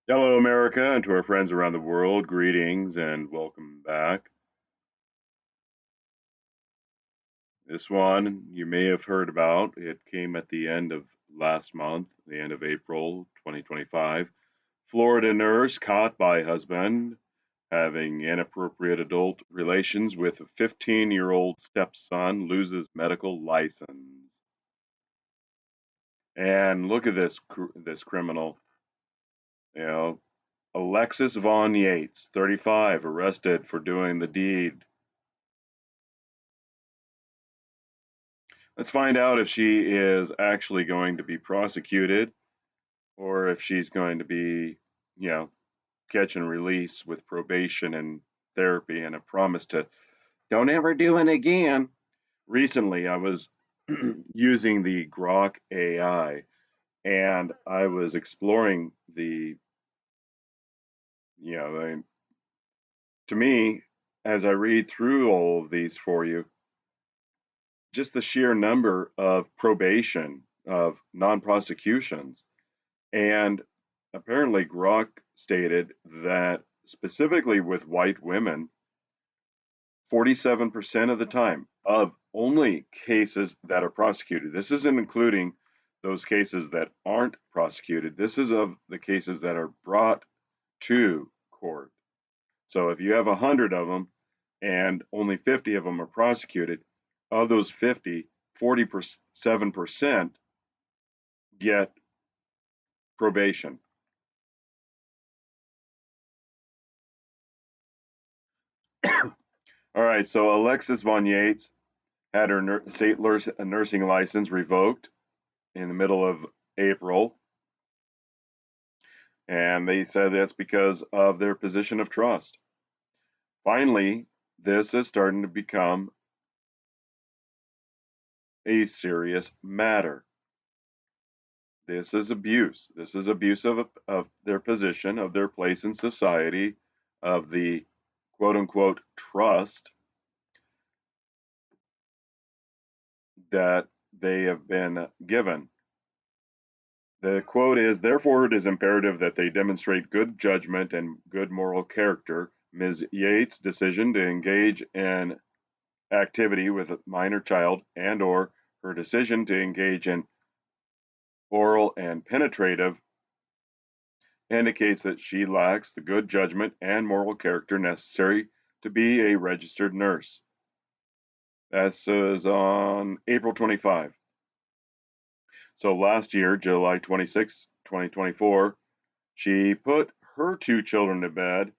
Hello, America, and to our friends around the world, greetings and welcome back. This one you may have heard about. It came at the end of last month, the end of April 2025. Florida nurse caught by husband having inappropriate adult relations with a 15-year-old stepson loses medical license. And look at this criminal, you know, Alexis Von Yates, 35, arrested for doing the deed. Let's find out if she is actually going to be prosecuted or if she's going to be, you know, catch and release with probation and therapy and a promise to don't ever do it again. Recently, I was using the Grok AI and I was exploring to me, as I read through all of these for you, just the sheer number of probation, of non prosecutions. And apparently, Grok stated that specifically with white women, 47% of the time of only cases that are prosecuted. This isn't including those cases that aren't prosecuted. This is of the cases that are brought to court. So if you have 100 of them and only 50 of them are prosecuted, of those 50, 47% get probation. All right, so Alexis Von Yates had her state nursing license revoked in the middle of April, and they said that's because of their position of trust. Finally, this is starting to become a serious matter. This is abuse. This is abuse of their position, of their place in society, of the quote unquote trust that they have been given. The quote is, therefore, it is imperative that they demonstrate good judgment and good moral character. Ms. Yates' decision to engage in activity with a minor child and or her decision to engage in oral and penetrative indicates that she lacks the good judgment and moral character necessary to be a registered nurse. That says on April 25. So last year, July 26, 2024, she put her two children to bed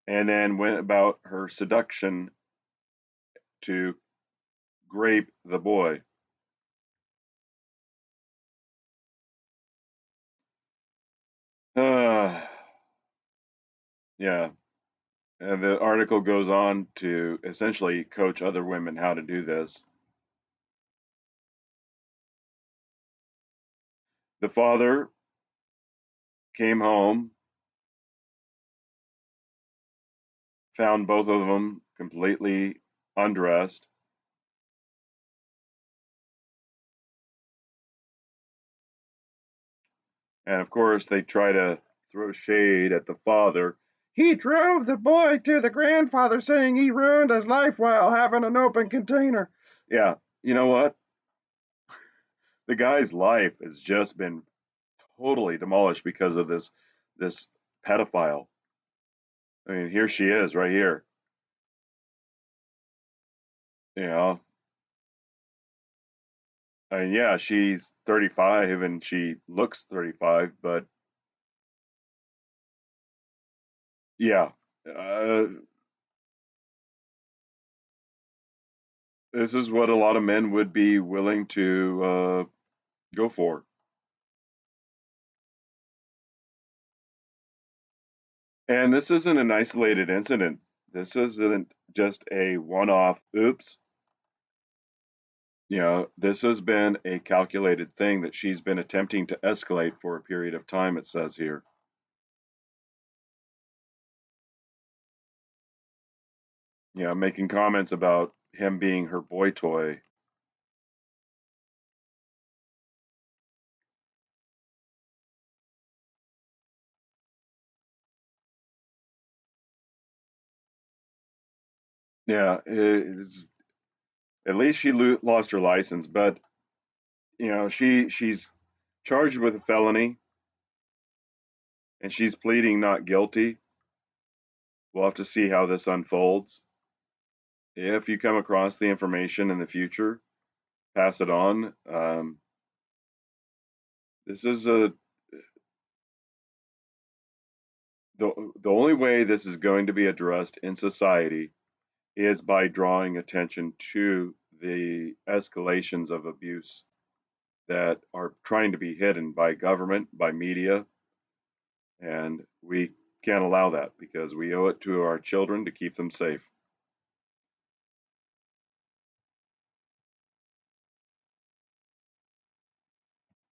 and then went about her seduction to grape the boy. Uh, yeah. And the article goes on to essentially coach other women how to do this. The father came home, found both of them completely undressed. And of course, they try to throw shade at the father. He drove the boy to the grandfather, saying he ruined his life while having an open container. Yeah, you know what? The guy's life has just been totally demolished because of this pedophile. I mean, here she is, right here. You know, I mean, yeah, she's 35 and she looks 35, but yeah, uh, this is what a lot of men would be willing to go for. And this isn't an isolated incident. This isn't just a one off, oops. You know, this has been a calculated thing that she's been attempting to escalate for a period of time, it says here. You know, making comments about him being her boy toy. Yeah, at least she lost her license, but she's charged with a felony and she's pleading not guilty. We'll have to see how this unfolds. If you come across the information in the future, pass it on. This is the only way this is going to be addressed in society is by drawing attention to the escalations of abuse that are trying to be hidden by government, by media, and we can't allow that because we owe it to our children to keep them safe.